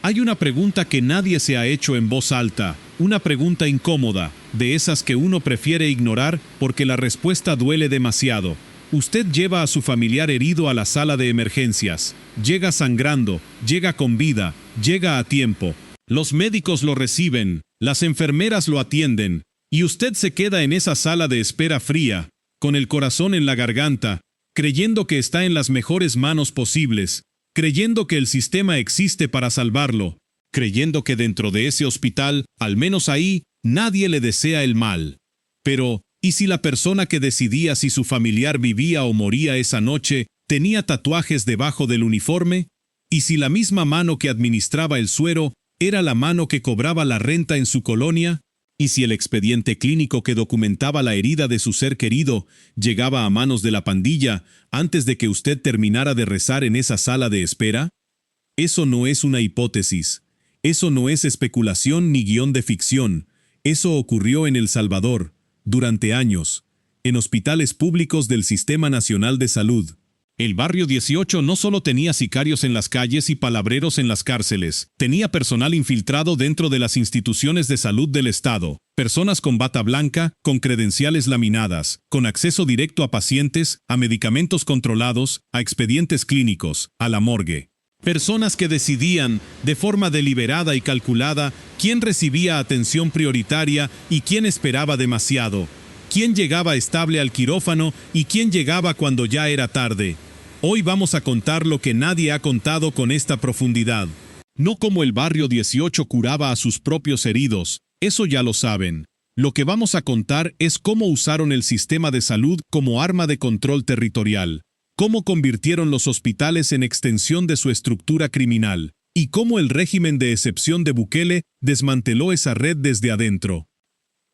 Hay una pregunta que nadie se ha hecho en voz alta, una pregunta incómoda, de esas que uno prefiere ignorar porque la respuesta duele demasiado. Usted lleva a su familiar herido a la sala de emergencias, llega sangrando, llega con vida, llega a tiempo. Los médicos lo reciben, las enfermeras lo atienden, y usted se queda en esa sala de espera fría, con el corazón en la garganta, creyendo que está en las mejores manos posibles, creyendo que el sistema existe para salvarlo, creyendo que dentro de ese hospital, al menos ahí, nadie le desea el mal. Pero, ¿y si la persona que decidía si su familiar vivía o moría esa noche tenía tatuajes debajo del uniforme? ¿Y si la misma mano que administraba el suero era la mano que cobraba la renta en su colonia? ¿Y si el expediente clínico que documentaba la herida de su ser querido llegaba a manos de la pandilla antes de que usted terminara de rezar en esa sala de espera? Eso no es una hipótesis. Eso no es especulación ni guión de ficción. Eso ocurrió en El Salvador, durante años, en hospitales públicos del Sistema Nacional de Salud. El barrio 18 no solo tenía sicarios en las calles y palabreros en las cárceles, tenía personal infiltrado dentro de las instituciones de salud del Estado, personas con bata blanca, con credenciales laminadas, con acceso directo a pacientes, a medicamentos controlados, a expedientes clínicos, a la morgue. Personas que decidían, de forma deliberada y calculada, quién recibía atención prioritaria y quién esperaba demasiado, quién llegaba estable al quirófano y quién llegaba cuando ya era tarde. Hoy vamos a contar lo que nadie ha contado con esta profundidad. No como el barrio 18 curaba a sus propios heridos, eso ya lo saben. Lo que vamos a contar es cómo usaron el sistema de salud como arma de control territorial, cómo convirtieron los hospitales en extensión de su estructura criminal, y cómo el régimen de excepción de Bukele desmanteló esa red desde adentro.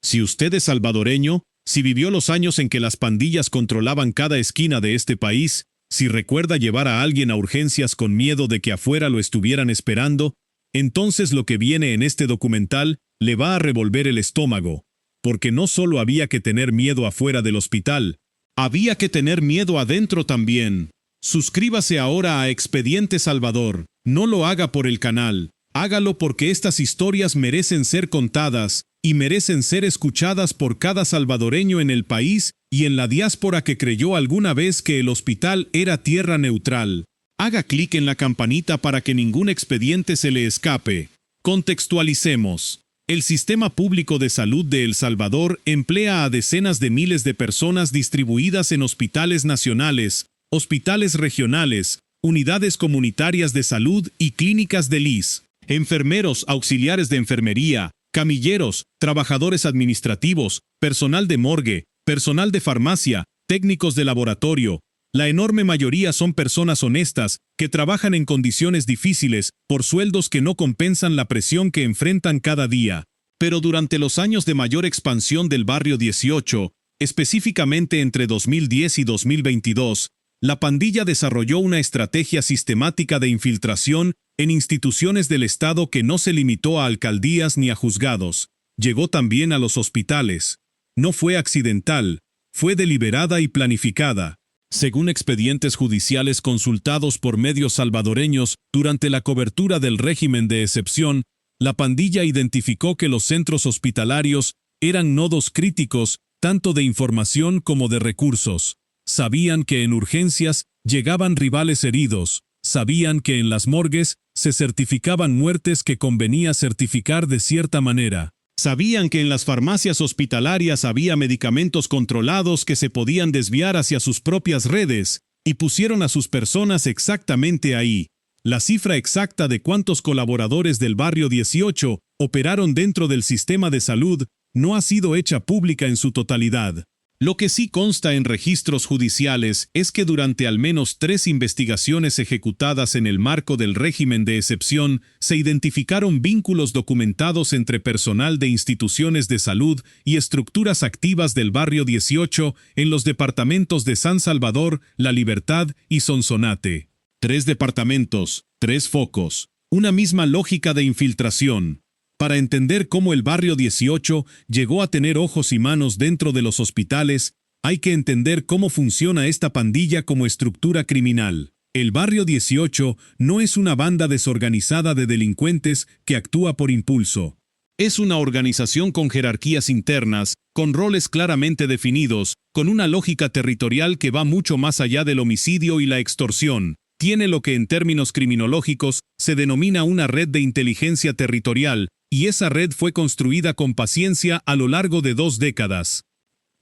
Si usted es salvadoreño, si vivió los años en que las pandillas controlaban cada esquina de este país, si recuerda llevar a alguien a urgencias con miedo de que afuera lo estuvieran esperando, entonces lo que viene en este documental le va a revolver el estómago, porque no solo había que tener miedo afuera del hospital, había que tener miedo adentro también. Suscríbase ahora a Expediente Salvador, no lo haga por el canal, hágalo porque estas historias merecen ser contadas y merecen ser escuchadas por cada salvadoreño en el país y en la diáspora que creyó alguna vez que el hospital era tierra neutral. Haga clic en la campanita para que ningún expediente se le escape. Contextualicemos. El sistema público de salud de El Salvador emplea a decenas de miles de personas distribuidas en hospitales nacionales, hospitales regionales, unidades comunitarias de salud y clínicas de LIS. Enfermeros, auxiliares de enfermería, camilleros, trabajadores administrativos, personal de morgue, personal de farmacia, técnicos de laboratorio. La enorme mayoría son personas honestas, que trabajan en condiciones difíciles, por sueldos que no compensan la presión que enfrentan cada día. Pero durante los años de mayor expansión del barrio 18, específicamente entre 2010 y 2022, la pandilla desarrolló una estrategia sistemática de infiltración en instituciones del Estado que no se limitó a alcaldías ni a juzgados. Llegó también a los hospitales. No fue accidental, fue deliberada y planificada. Según expedientes judiciales consultados por medios salvadoreños durante la cobertura del régimen de excepción, la pandilla identificó que los centros hospitalarios eran nodos críticos tanto de información como de recursos. Sabían que en urgencias llegaban rivales heridos, sabían que en las morgues se certificaban muertes que convenía certificar de cierta manera. Sabían que en las farmacias hospitalarias había medicamentos controlados que se podían desviar hacia sus propias redes, y pusieron a sus personas exactamente ahí. La cifra exacta de cuántos colaboradores del barrio 18 operaron dentro del sistema de salud no ha sido hecha pública en su totalidad. Lo que sí consta en registros judiciales es que durante al menos 3 investigaciones ejecutadas en el marco del régimen de excepción, se identificaron vínculos documentados entre personal de instituciones de salud y estructuras activas del barrio 18 en los departamentos de San Salvador, La Libertad y Sonsonate. 3 departamentos, 3 focos, una misma lógica de infiltración. Para entender cómo el barrio 18 llegó a tener ojos y manos dentro de los hospitales, hay que entender cómo funciona esta pandilla como estructura criminal. El Barrio 18 no es una banda desorganizada de delincuentes que actúa por impulso. Es una organización con jerarquías internas, con roles claramente definidos, con una lógica territorial que va mucho más allá del homicidio y la extorsión. Tiene lo que en términos criminológicos se denomina una red de inteligencia territorial, y esa red fue construida con paciencia a lo largo de 2 décadas.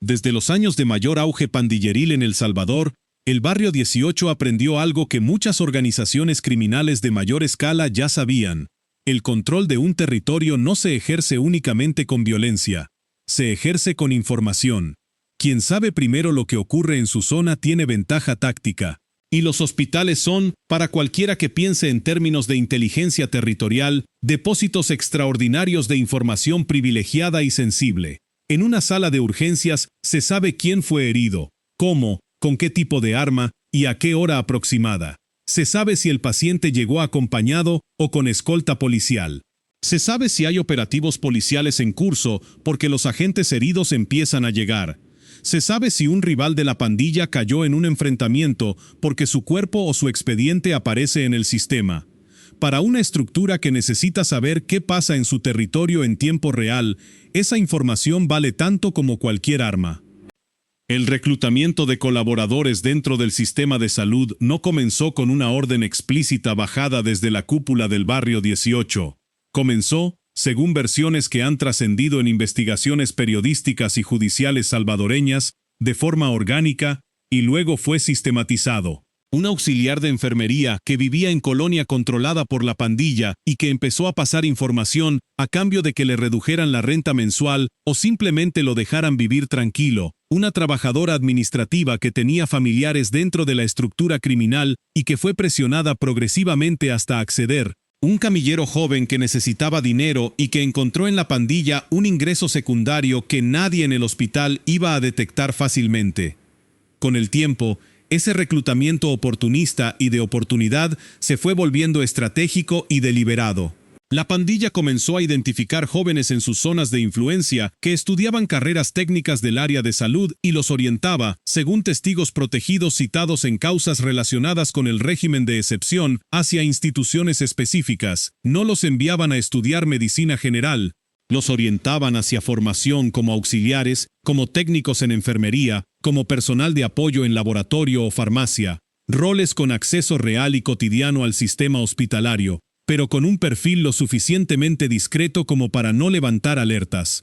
Desde los años de mayor auge pandilleril en El Salvador, el Barrio 18 aprendió algo que muchas organizaciones criminales de mayor escala ya sabían. El control de un territorio no se ejerce únicamente con violencia, se ejerce con información. Quien sabe primero lo que ocurre en su zona tiene ventaja táctica. Y los hospitales son, para cualquiera que piense en términos de inteligencia territorial, depósitos extraordinarios de información privilegiada y sensible. En una sala de urgencias se sabe quién fue herido, cómo, con qué tipo de arma y a qué hora aproximada. Se sabe si el paciente llegó acompañado o con escolta policial. Se sabe si hay operativos policiales en curso porque los agentes heridos empiezan a llegar. Se sabe si un rival de la pandilla cayó en un enfrentamiento porque su cuerpo o su expediente aparece en el sistema. Para una estructura que necesita saber qué pasa en su territorio en tiempo real, esa información vale tanto como cualquier arma. El reclutamiento de colaboradores dentro del sistema de salud no comenzó con una orden explícita bajada desde la cúpula del Barrio 18. Comenzó, según versiones que han trascendido en investigaciones periodísticas y judiciales salvadoreñas, de forma orgánica, y luego fue sistematizado. Un auxiliar de enfermería que vivía en colonia controlada por la pandilla y que empezó a pasar información a cambio de que le redujeran la renta mensual o simplemente lo dejaran vivir tranquilo. Una trabajadora administrativa que tenía familiares dentro de la estructura criminal y que fue presionada progresivamente hasta acceder. Un camillero joven que necesitaba dinero y que encontró en la pandilla un ingreso secundario que nadie en el hospital iba a detectar fácilmente. Con el tiempo, ese reclutamiento oportunista y de oportunidad se fue volviendo estratégico y deliberado. La pandilla comenzó a identificar jóvenes en sus zonas de influencia que estudiaban carreras técnicas del área de salud y los orientaba, según testigos protegidos citados en causas relacionadas con el régimen de excepción, hacia instituciones específicas. No los enviaban a estudiar medicina general. Los orientaban hacia formación como auxiliares, como técnicos en enfermería, como personal de apoyo en laboratorio o farmacia, roles con acceso real y cotidiano al sistema hospitalario, pero con un perfil lo suficientemente discreto como para no levantar alertas.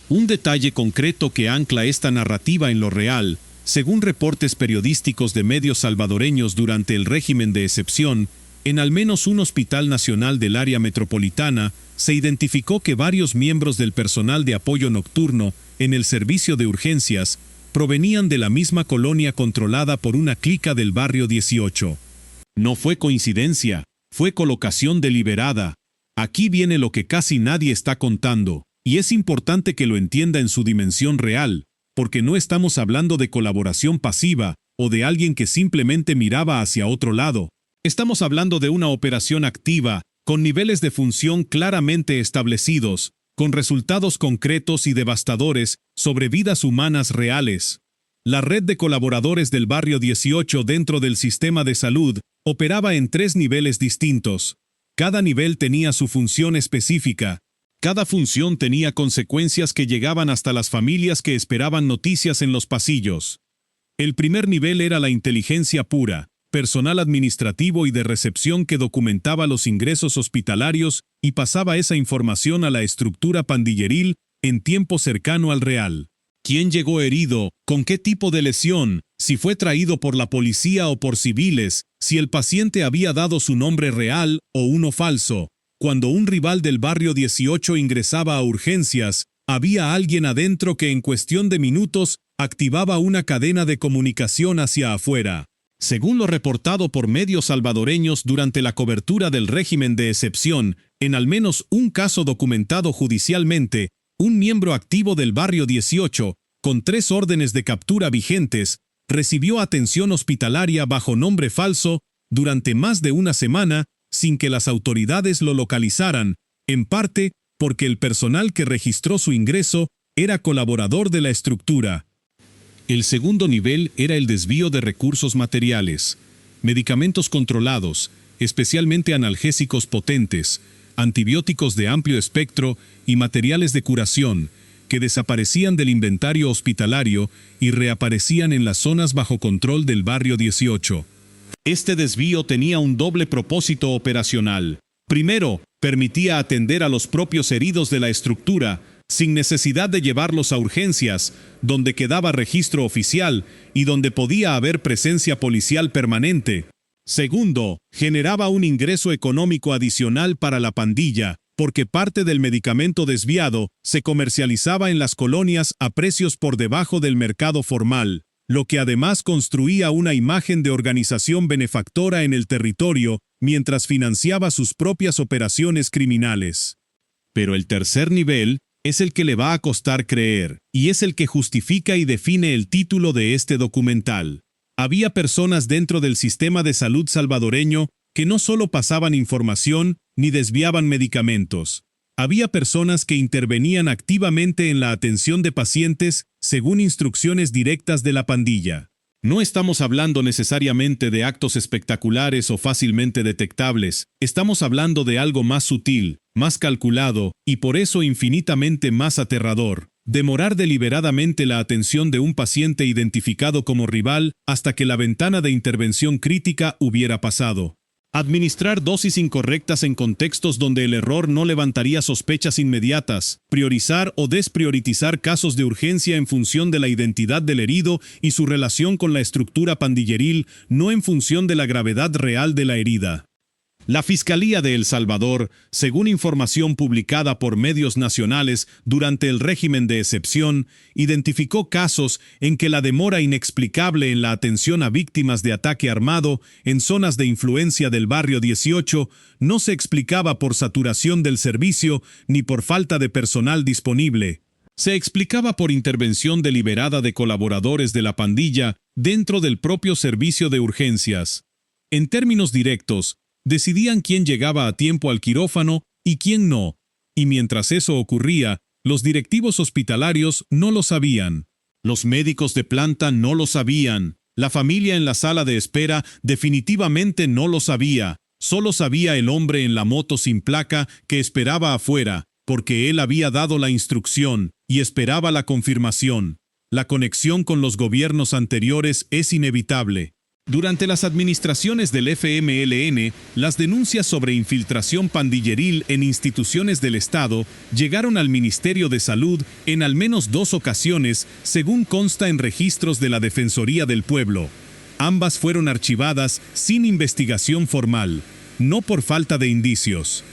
Un detalle concreto que ancla esta narrativa en lo real, según reportes periodísticos de medios salvadoreños durante el régimen de excepción, en al menos un hospital nacional del área metropolitana, se identificó que varios miembros del personal de apoyo nocturno en el servicio de urgencias provenían de la misma colonia controlada por una clica del Barrio 18. No fue coincidencia, fue colocación deliberada. Aquí viene lo que casi nadie está contando, y es importante que lo entienda en su dimensión real, porque no estamos hablando de colaboración pasiva o de alguien que simplemente miraba hacia otro lado. Estamos hablando de una operación activa, con niveles de función claramente establecidos, con resultados concretos y devastadores sobre vidas humanas reales. La red de colaboradores del Barrio 18 dentro del sistema de salud operaba en 3 niveles distintos. Cada nivel tenía su función específica. Cada función tenía consecuencias que llegaban hasta las familias que esperaban noticias en los pasillos. El primer nivel era la inteligencia pura, personal administrativo y de recepción que documentaba los ingresos hospitalarios y pasaba esa información a la estructura pandilleril en tiempo cercano al real. ¿Quién llegó herido? ¿Con qué tipo de lesión? Si fue traído por la policía o por civiles, si el paciente había dado su nombre real o uno falso. Cuando un rival del Barrio 18 ingresaba a urgencias, había alguien adentro que en cuestión de minutos activaba una cadena de comunicación hacia afuera. Según lo reportado por medios salvadoreños durante la cobertura del régimen de excepción, en al menos un caso documentado judicialmente, un miembro activo del Barrio 18, con 3 órdenes de captura vigentes, recibió atención hospitalaria bajo nombre falso durante más de una semana sin que las autoridades lo localizaran, en parte porque el personal que registró su ingreso era colaborador de la estructura. El segundo nivel era el desvío de recursos materiales. medicamentos controlados, especialmente analgésicos potentes, antibióticos de amplio espectro y materiales de curación, que desaparecían del inventario hospitalario y reaparecían en las zonas bajo control del barrio 18. Este desvío tenía un doble propósito operacional. Primero, permitía atender a los propios heridos de la estructura, sin necesidad de llevarlos a urgencias, donde quedaba registro oficial y donde podía haber presencia policial permanente. Segundo, generaba un ingreso económico adicional para la pandilla, porque parte del medicamento desviado se comercializaba en las colonias a precios por debajo del mercado formal, lo que además construía una imagen de organización benefactora en el territorio mientras financiaba sus propias operaciones criminales. Pero el tercer nivel es el que le va a costar creer, y es el que justifica y define el título de este documental. Había personas dentro del sistema de salud salvadoreño que no solo pasaban información ni desviaban medicamentos. Había personas que intervenían activamente en la atención de pacientes según instrucciones directas de la pandilla. No estamos hablando necesariamente de actos espectaculares o fácilmente detectables, estamos hablando de algo más sutil, más calculado y por eso infinitamente más aterrador. Demorar deliberadamente la atención de un paciente identificado como rival hasta que la ventana de intervención crítica hubiera pasado. Administrar dosis incorrectas en contextos donde el error no levantaría sospechas inmediatas. Priorizar o despriorizar casos de urgencia en función de la identidad del herido y su relación con la estructura pandilleril, no en función de la gravedad real de la herida. La Fiscalía de El Salvador, según información publicada por medios nacionales durante el régimen de excepción, identificó casos en que la demora inexplicable en la atención a víctimas de ataque armado en zonas de influencia del barrio 18 no se explicaba por saturación del servicio ni por falta de personal disponible. Se explicaba por intervención deliberada de colaboradores de la pandilla dentro del propio servicio de urgencias. En términos directos, decidían quién llegaba a tiempo al quirófano y quién no, y mientras eso ocurría, los directivos hospitalarios no lo sabían. Los médicos de planta no lo sabían. La familia en la sala de espera definitivamente no lo sabía. Solo sabía el hombre en la moto sin placa que esperaba afuera, porque él había dado la instrucción y esperaba la confirmación. La conexión con los gobiernos anteriores es inevitable. Durante las administraciones del FMLN, las denuncias sobre infiltración pandilleril en instituciones del Estado llegaron al Ministerio de Salud en al menos 2 ocasiones, según consta en registros de la Defensoría del Pueblo. Ambas fueron archivadas sin investigación formal, no por falta de indicios,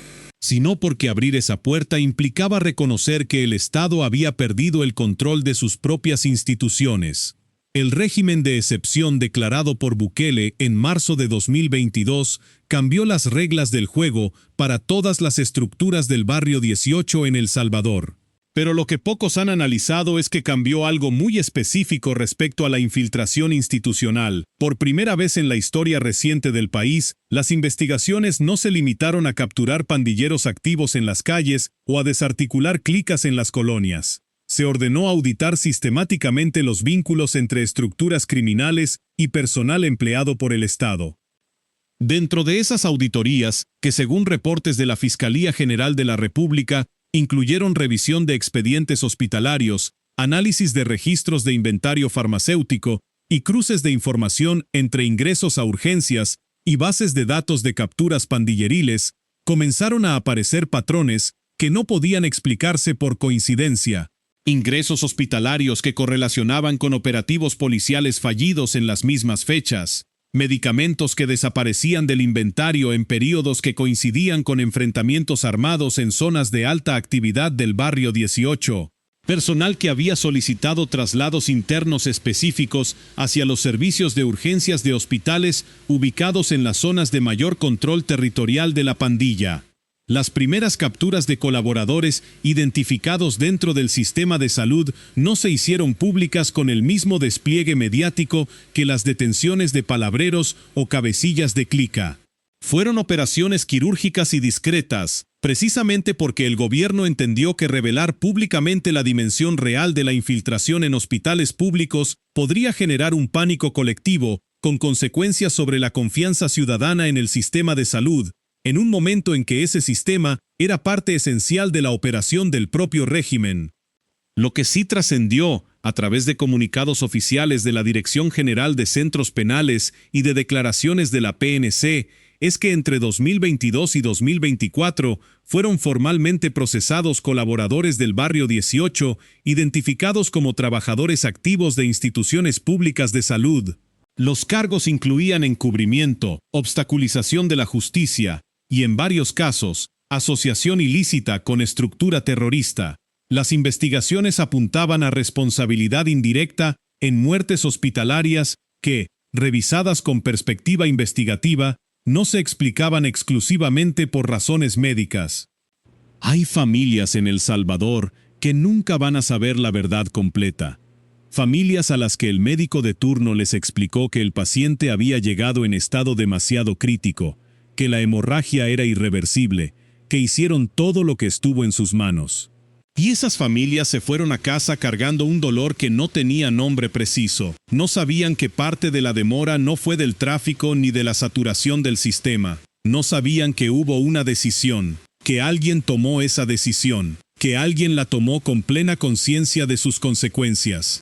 sino porque abrir esa puerta implicaba reconocer que el Estado había perdido el control de sus propias instituciones. El régimen de excepción declarado por Bukele en marzo de 2022 cambió las reglas del juego para todas las estructuras del barrio 18 en El Salvador. Pero lo que pocos han analizado es que cambió algo muy específico respecto a la infiltración institucional. Por primera vez en la historia reciente del país, las investigaciones no se limitaron a capturar pandilleros activos en las calles o a desarticular clicas en las colonias. Se ordenó auditar sistemáticamente los vínculos entre estructuras criminales y personal empleado por el Estado. Dentro de esas auditorías, que según reportes de la Fiscalía General de la República, incluyeron revisión de expedientes hospitalarios, análisis de registros de inventario farmacéutico y cruces de información entre ingresos a urgencias y bases de datos de capturas pandilleriles, comenzaron a aparecer patrones que no podían explicarse por coincidencia. Ingresos hospitalarios que correlacionaban con operativos policiales fallidos en las mismas fechas. Medicamentos que desaparecían del inventario en períodos que coincidían con enfrentamientos armados en zonas de alta actividad del barrio 18. Personal que había solicitado traslados internos específicos hacia los servicios de urgencias de hospitales ubicados en las zonas de mayor control territorial de la pandilla. Las primeras capturas de colaboradores identificados dentro del sistema de salud no se hicieron públicas con el mismo despliegue mediático que las detenciones de palabreros o cabecillas de clica. Fueron operaciones quirúrgicas y discretas, precisamente porque el gobierno entendió que revelar públicamente la dimensión real de la infiltración en hospitales públicos podría generar un pánico colectivo con consecuencias sobre la confianza ciudadana en el sistema de salud, en un momento en que ese sistema era parte esencial de la operación del propio régimen. Lo que sí trascendió, a través de comunicados oficiales de la Dirección General de Centros Penales y de declaraciones de la PNC, es que entre 2022 y 2024 fueron formalmente procesados colaboradores del Barrio 18, identificados como trabajadores activos de instituciones públicas de salud. Los cargos incluían encubrimiento, obstaculización de la justicia y, en varios casos, asociación ilícita con estructura terrorista. Las investigaciones apuntaban a responsabilidad indirecta en muertes hospitalarias que, revisadas con perspectiva investigativa, no se explicaban exclusivamente por razones médicas. Hay familias en El Salvador que nunca van a saber la verdad completa. Familias a las que el médico de turno les explicó que el paciente había llegado en estado demasiado crítico, que la hemorragia era irreversible, que hicieron todo lo que estuvo en sus manos. Y esas familias se fueron a casa cargando un dolor que no tenía nombre preciso. No sabían que parte de la demora no fue del tráfico ni de la saturación del sistema. No sabían que hubo una decisión, que alguien tomó esa decisión, que alguien la tomó con plena conciencia de sus consecuencias.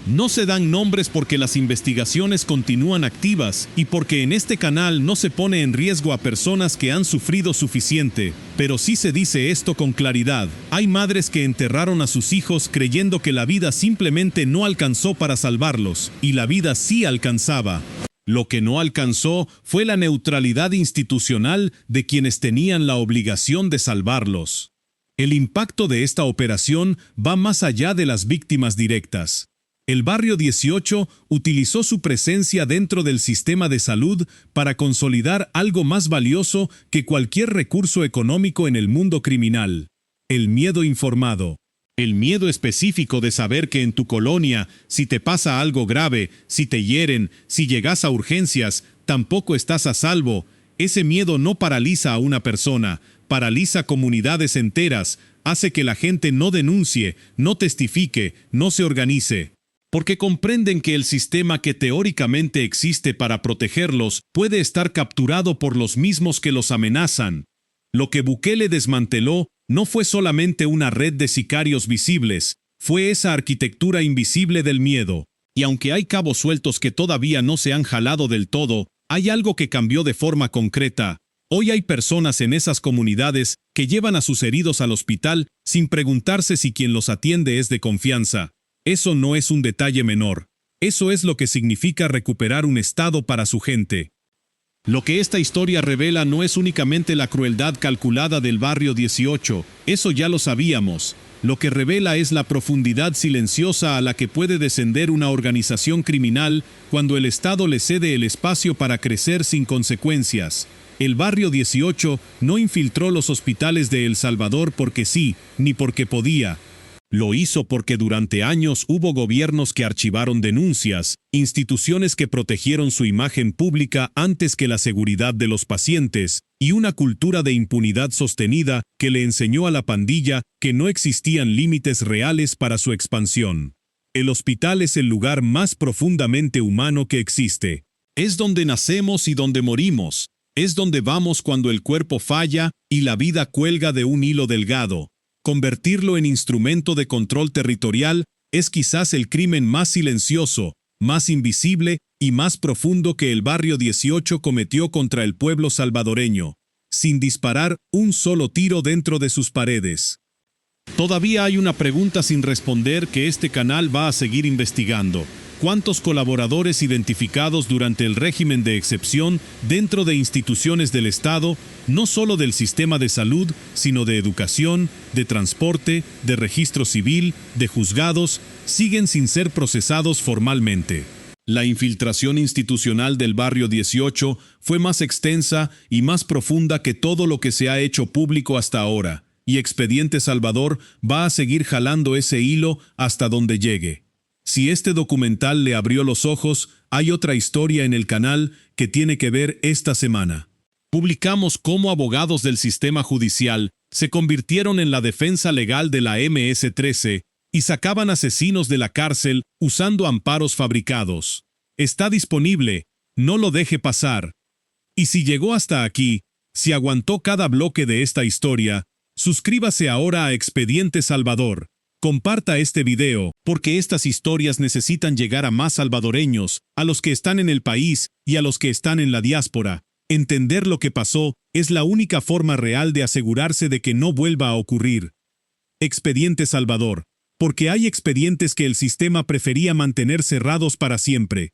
No se dan nombres porque las investigaciones continúan activas y porque en este canal no se pone en riesgo a personas que han sufrido suficiente, pero sí se dice esto con claridad. Hay madres que enterraron a sus hijos creyendo que la vida simplemente no alcanzó para salvarlos, y la vida sí alcanzaba. Lo que no alcanzó fue la neutralidad institucional de quienes tenían la obligación de salvarlos. El impacto de esta operación va más allá de las víctimas directas. El Barrio 18 utilizó su presencia dentro del sistema de salud para consolidar algo más valioso que cualquier recurso económico en el mundo criminal: el miedo informado. El miedo específico de saber que en tu colonia, si te pasa algo grave, si te hieren, si llegas a urgencias, tampoco estás a salvo. Ese miedo no paraliza a una persona, paraliza comunidades enteras, hace que la gente no denuncie, no testifique, no se organice. Porque comprenden que el sistema que teóricamente existe para protegerlos puede estar capturado por los mismos que los amenazan. Lo que Bukele desmanteló no fue solamente una red de sicarios visibles, fue esa arquitectura invisible del miedo. Y aunque hay cabos sueltos que todavía no se han jalado del todo, hay algo que cambió de forma concreta. Hoy hay personas en esas comunidades que llevan a sus heridos al hospital sin preguntarse si quien los atiende es de confianza. Eso no es un detalle menor. Eso es lo que significa recuperar un estado para su gente. Lo que esta historia revela no es únicamente la crueldad calculada del Barrio 18, eso ya lo sabíamos. Lo que revela es la profundidad silenciosa a la que puede descender una organización criminal cuando el Estado le cede el espacio para crecer sin consecuencias. El Barrio 18 no infiltró los hospitales de El Salvador porque sí, ni porque podía. Lo hizo porque durante años hubo gobiernos que archivaron denuncias, instituciones que protegieron su imagen pública antes que la seguridad de los pacientes, y una cultura de impunidad sostenida que le enseñó a la pandilla que no existían límites reales para su expansión. El hospital es el lugar más profundamente humano que existe. Es donde nacemos y donde morimos. Es donde vamos cuando el cuerpo falla y la vida cuelga de un hilo delgado. Convertirlo en instrumento de control territorial es quizás el crimen más silencioso, más invisible y más profundo que el Barrio 18 cometió contra el pueblo salvadoreño, sin disparar un solo tiro dentro de sus paredes. Todavía hay una pregunta sin responder que este canal va a seguir investigando. ¿Cuántos colaboradores identificados durante el régimen de excepción dentro de instituciones del Estado, no solo del sistema de salud, sino de educación, de transporte, de registro civil, de juzgados, siguen sin ser procesados formalmente? La infiltración institucional del Barrio 18 fue más extensa y más profunda que todo lo que se ha hecho público hasta ahora, y Expediente Salvador va a seguir jalando ese hilo hasta donde llegue. Si este documental le abrió los ojos, hay otra historia en el canal que tiene que ver esta semana. Publicamos cómo abogados del sistema judicial se convirtieron en la defensa legal de la MS-13 y sacaban asesinos de la cárcel usando amparos fabricados. Está disponible No lo deje pasar. Y si llegó hasta aquí, si aguantó cada bloque de esta historia, suscríbase ahora a Expediente Salvador. Comparta este video, porque estas historias necesitan llegar a más salvadoreños, a los que están en el país y a los que están en la diáspora. Entender lo que pasó es la única forma real de asegurarse de que no vuelva a ocurrir. Expediente Salvador, porque hay expedientes que el sistema prefería mantener cerrados para siempre.